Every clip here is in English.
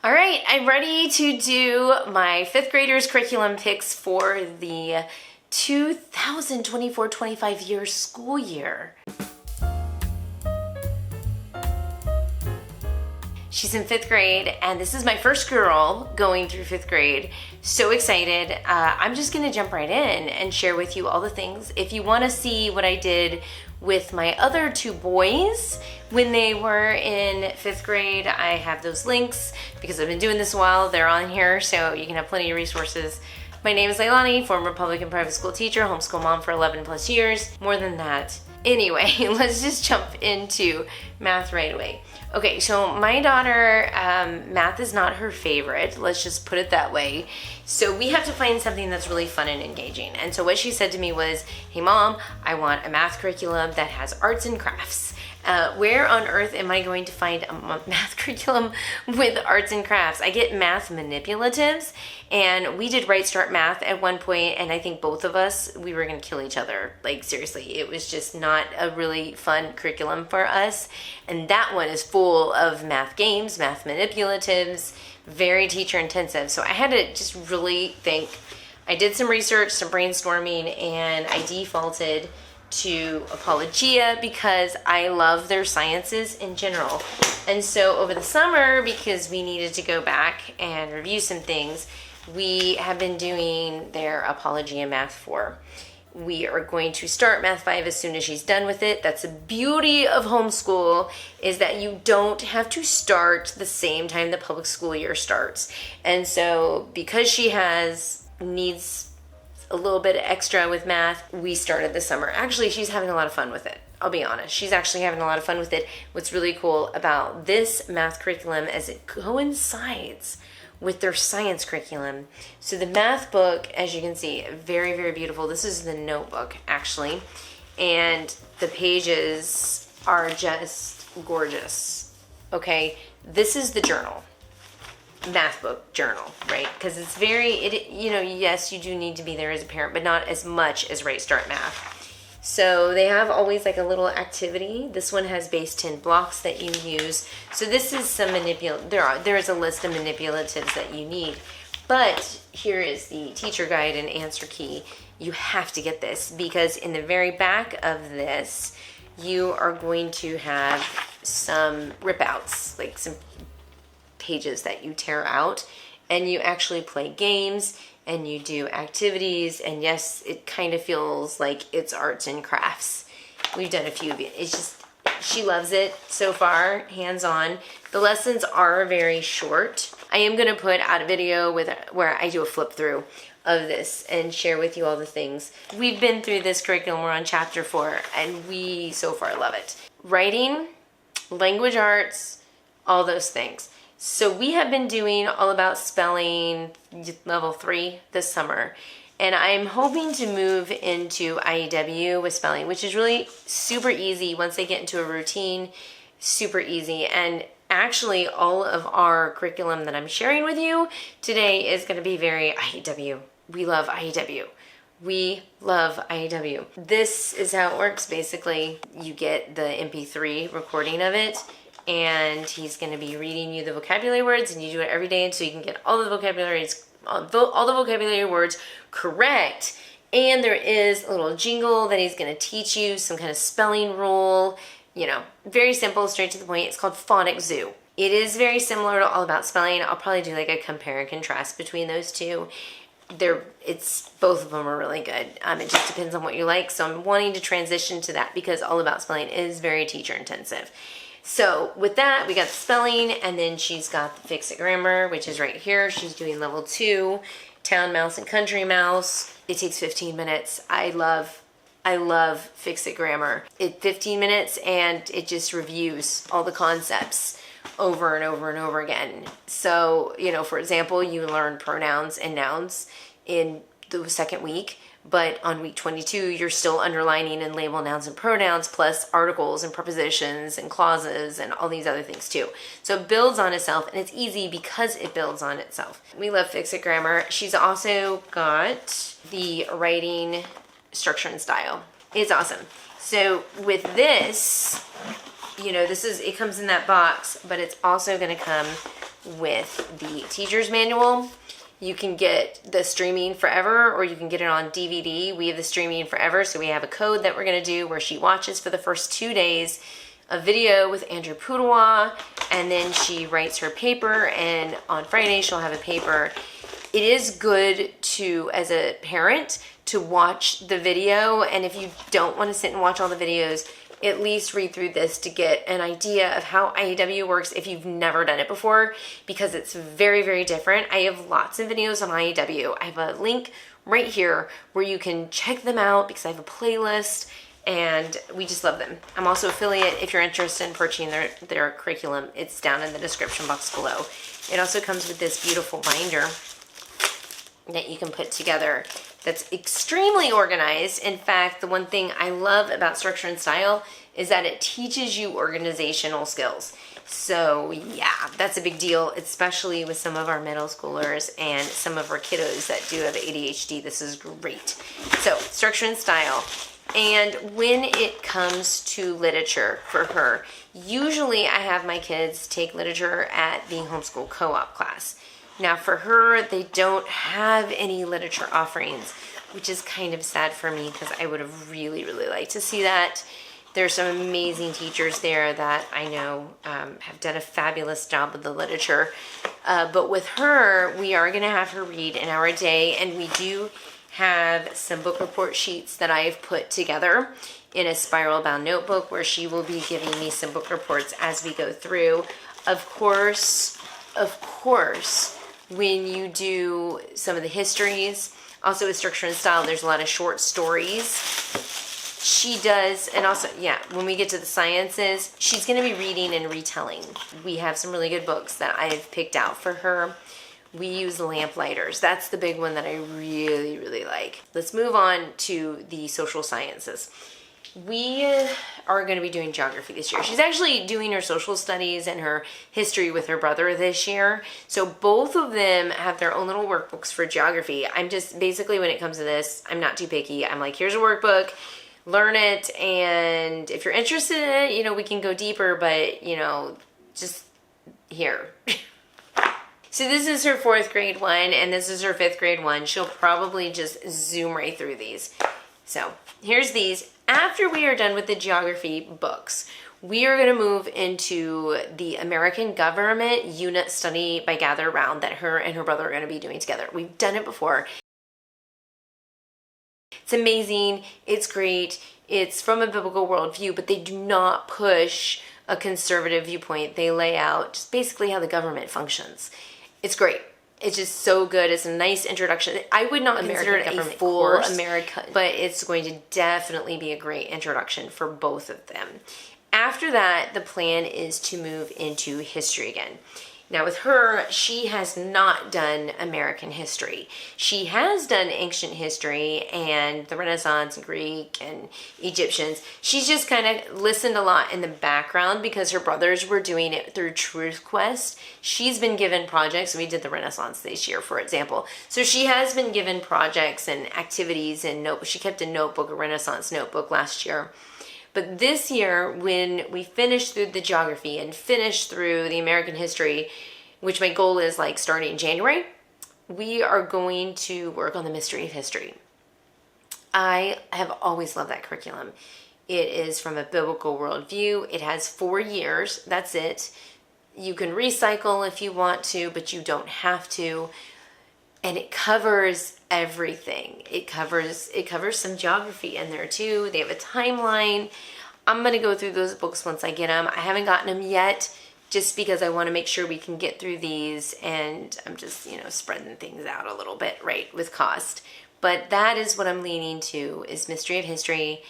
All right, I'm ready to do my fifth graders curriculum picks for the 2024-25 year school year. She's in fifth grade, and this is my first girl going through fifth grade. So excited. I'm just gonna jump right in and share with you all the things. If you wanna see what I did with my other two boys when they were in fifth grade, I have those links because I've been doing this a while. They're on here, so you can have plenty of resources. My name is Leilani, former public and private school teacher, homeschool mom for 11 plus years, more than that. Anyway, let's just jump into math right away. Okay, so my daughter, math is not her favorite. Let's just put it that way. So we have to find something that's really fun and engaging. And so what she said to me was, hey mom, I want a math curriculum that has arts and crafts. Where on earth am I going to find a math curriculum with arts and crafts? I get math manipulatives, and we did Right Start Math at one point, and I think both of us, we were gonna kill each other. Like seriously, it was just not a really fun curriculum for us. And that one is full of math games, math manipulatives, very teacher intensive. So I had to just really think. I did some research, some brainstorming, and I defaulted to Apologia because I love their sciences in general. And so over the summer, because we needed to go back and review some things, we have been doing their Apologia Math 4. We are going to start Math 5 as soon as she's done with it. That's the beauty of homeschool, is that you don't have to start the same time the public school year starts. And so because she needs a little bit extra with math, we started this summer. Actually, she's having a lot of fun with it. I'll be honest. She's actually having a lot of fun with it. What's really cool about this math curriculum is it coincides with their science curriculum. So the math book, as you can see, very, very beautiful. This is the notebook, actually. And the pages are just gorgeous. Okay, this is the journal. Math book journal, right? Because it's yes, you do need to be there as a parent, but not as much as Right Start Math. So they have always like a little activity. This one has base 10 blocks that you use. So this is some there is a list of manipulatives that you need. But here is the teacher guide and answer key. You have to get this because in the very back of this, you are going to have some rip outs, like some pages that you tear out, and you actually play games and you do activities, and yes, it kind of feels like it's arts and crafts. We've done a few of it. It's just, she loves it so far, hands-on. The lessons are very short. I am going to put out a video where I do a flip through of this and share with you all the things. We've been through this curriculum. We're on chapter 4, and we so far love it. Writing, language arts, all those things. So we have been doing all about spelling level 3 this summer, and I'm hoping to move into IEW with spelling, which is really super easy once they get into a routine, super easy. And actually all of our curriculum that I'm sharing with you today is going to be very IEW. We love IEW. We love IEW. This is how it works basically. You get the MP3 recording of it, and he's going to be reading you the vocabulary words, and you do it every day so you can get all the vocabulary words correct. And there is a little jingle that he's going to teach you, some kind of spelling rule, very simple, straight to the point. It's called Phonics Zoo. It is very similar to All About Spelling. I'll probably do like a compare and contrast between those two. Both of them are really good. It just depends on what you like. So I'm wanting to transition to that because All About Spelling is very teacher intensive. So with that, we got the spelling, and then she's got the Fix It Grammar, which is right here. She's doing level 2, Town Mouse and Country Mouse. It takes 15 minutes. I love Fix It Grammar. 15 minutes, and it just reviews all the concepts over and over and over again. So, for example, you learn pronouns and nouns in the second week, but on week 22, you're still underlining and label nouns and pronouns, plus articles and prepositions and clauses and all these other things too. So it builds on itself, and it's easy because it builds on itself. We love Fix It Grammar. She's also got the writing structure and style. It's awesome. So with this, it comes in that box, but it's also going to come with the teacher's manual. You can get the streaming forever, or you can get it on DVD. We have the streaming forever, so we have a code that we're gonna do where she watches for the first 2 days a video with Andrew Pudewa, and then she writes her paper, and on Friday she'll have a paper. It is good to, as a parent, to watch the video, and if you don't want to sit and watch all the videos, at least read through this to get an idea of how IEW works if you've never done it before, because it's very, very different. I have lots of videos on IEW. I have a link right here where you can check them out because I have a playlist, and we just love them. I'm also affiliate. If you're interested in purchasing their curriculum, it's down in the description box below. It also comes with this beautiful binder that you can put together that's extremely organized. In fact, the one thing I love about Structure and Style is that it teaches you organizational skills. So yeah, that's a big deal, especially with some of our middle schoolers and some of our kiddos that do have ADHD. This is great. So Structure and Style. And when it comes to literature for her, usually I have my kids take literature at the homeschool co-op class. Now for her, they don't have any literature offerings, which is kind of sad for me because I would have really, really liked to see that. There's some amazing teachers there that I know have done a fabulous job with the literature. But with her, we are going to have her read an hour a day, and we do have some book report sheets that I've put together in a spiral bound notebook where she will be giving me some book reports as we go through. Of course, when you do some of the histories, also with Structure and Style, there's a lot of short stories. She does, and also, yeah, when we get to the sciences, she's going to be reading and retelling. We have some really good books that I've picked out for her. We use Lamplighters. That's the big one that I really, really like. Let's move on to the social sciences. We are going to be doing geography this year. She's actually doing her social studies and her history with her brother this year. So both of them have their own little workbooks for geography. I'm just, basically when it comes to this, I'm not too picky. I'm like, here's a workbook, learn it, and if you're interested in it, you know, we can go deeper, but, you know, just here. So this is her 4th grade one, and this is her 5th grade one. She'll probably just zoom right through these. So here's these. After we are done with the geography books, we are going to move into the American Government Unit Study by Gather Round that her and her brother are going to be doing together. We've done it before. It's amazing. It's great. It's from a biblical worldview, but they do not push a conservative viewpoint. They lay out just basically how the government functions. It's great. It's just so good. It's a nice introduction. I would not consider it a full American, but it's going to definitely be a great introduction for both of them. After that, the plan is to move into history again. Now with her, she has not done American history. She has done ancient history and the Renaissance, Greek and Egyptians. She's just kind of listened a lot in the background because her brothers were doing it through Truth Quest. She's been given projects. We did the Renaissance this year, for example. So she has been given projects and activities and she kept a notebook, a Renaissance notebook last year. But this year, when we finish through the geography and finish through the American history, which my goal is like starting in January, we are going to work on the mystery of history. I have always loved that curriculum. It is from a biblical worldview. It has 4 years. That's it. You can recycle if you want to, but you don't have to. And it covers everything. It covers some geography in there too. They have a timeline. I'm going to go through those books once I get them. I haven't gotten them yet just because I want to make sure we can get through these, and I'm just, you know, spreading things out a little bit, right, with cost. But that is what I'm leaning to, is Mystery of History,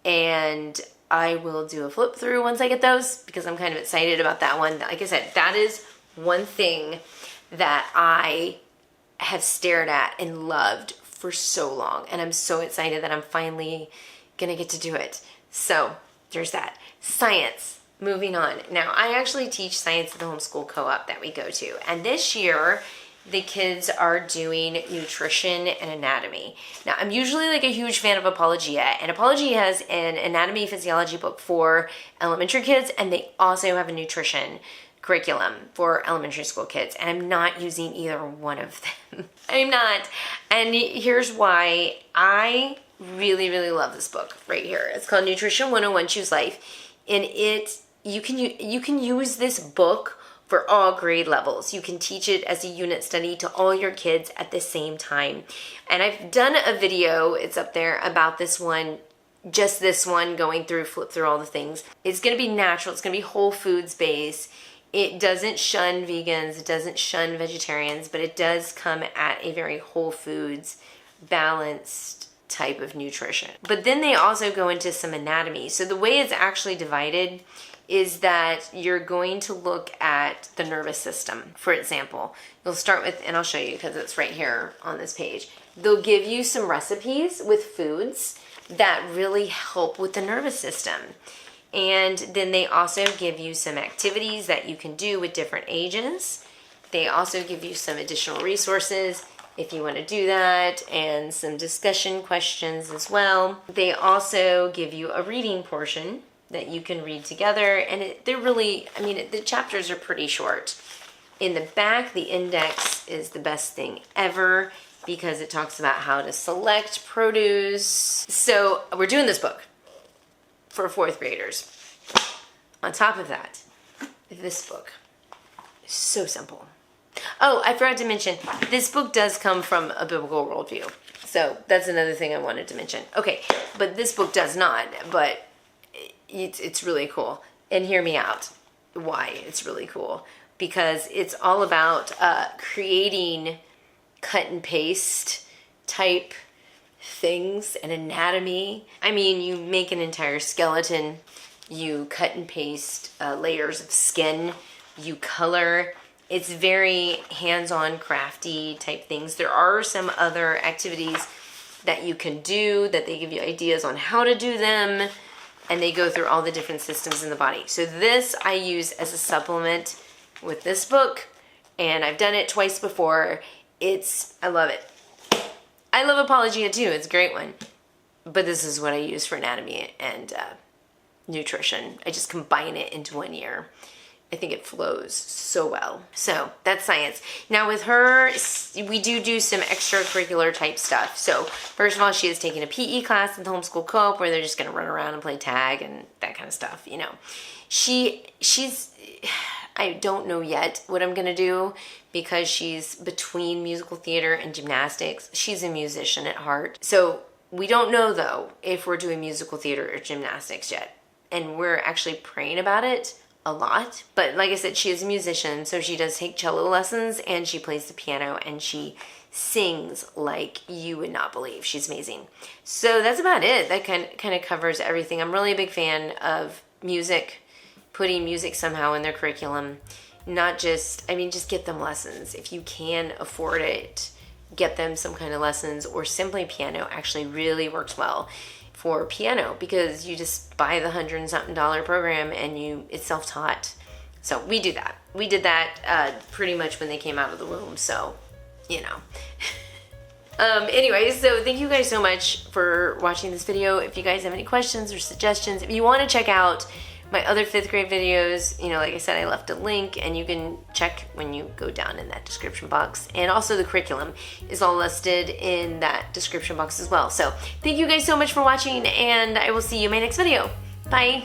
and I will do a flip through once I get those because I'm kind of excited about that one. Like I said, that is one thing that I have stared at and loved for so long, and I'm so excited that I'm finally gonna get to do it. So there's that. Science, moving on. Now I actually teach science at the homeschool co-op that we go to, and this year the kids are doing nutrition and anatomy. Now I'm usually like a huge fan of Apologia, and Apologia has an anatomy physiology book for elementary kids, and they also have a nutrition curriculum for elementary school kids, and I'm not using either one of them. I'm not. And here's why. I really, really love this book right here. It's called Nutrition 101 Choose Life. And you can use this book for all grade levels. You can teach it as a unit study to all your kids at the same time. And I've done a video, it's up there, about this one, just this one, flip through all the things. It's going to be natural. It's going to be whole foods based. It doesn't shun vegans. It doesn't shun vegetarians, but it does come at a very whole foods, balanced type of nutrition. But then they also go into some anatomy. So the way it's actually divided is that you're going to look at the nervous system. For example, you'll start with, and I'll show you because it's right here on this page. They'll give you some recipes with foods that really help with the nervous system. And then they also give you some activities that you can do with different ages. They also give you some additional resources if you want to do that, and some discussion questions as well. They also give you a reading portion that you can read together, and they're really, the chapters are pretty short. In the back, the index is the best thing ever because it talks about how to select produce. So we're doing this book for fourth graders. On top of that, this book is so simple. Oh, I forgot to mention, this book does come from a biblical worldview. So that's another thing I wanted to mention. Okay, but this book does not, but it's really cool. And hear me out why it's really cool. Because it's all about creating cut and paste type things and anatomy. You make an entire skeleton, you cut and paste layers of skin, you color. It's very hands-on, crafty type things. There are some other activities that you can do that they give you ideas on how to do them, and they go through all the different systems in the body. So this I use as a supplement with this book, and I've done it twice before. I love it. I love Apologia too. It's a great one. But this is what I use for anatomy and nutrition. I just combine it into one year. I think it flows so well. So that's science. Now with her, we do some extracurricular type stuff. So first of all, she is taking a PE class in the Homeschool Co-op where they're just going to run around and play tag and that kind of stuff. She's, I don't know yet what I'm going to do because she's between musical theater and gymnastics. She's a musician at heart. So we don't know though if we're doing musical theater or gymnastics yet. And we're actually praying about it a lot. But like I said, she is a musician, so she does take cello lessons and she plays the piano and she sings like you would not believe. She's amazing. So that's about it. That kind of covers everything. I'm really a big fan of music, putting music somehow in their curriculum. Not just, just get them lessons. If you can afford it, get them some kind of lessons, or simply piano actually really works well for piano because you just buy the $100 and something program and it's self-taught. So we do that. We did that pretty much when they came out of the womb. So, anyways, so thank you guys so much for watching this video. If you guys have any questions or suggestions, if you want to check out my other 5th grade videos, like I said, I left a link and you can check when you go down in that description box. And also the curriculum is all listed in that description box as well. So thank you guys so much for watching, and I will see you in my next video. Bye.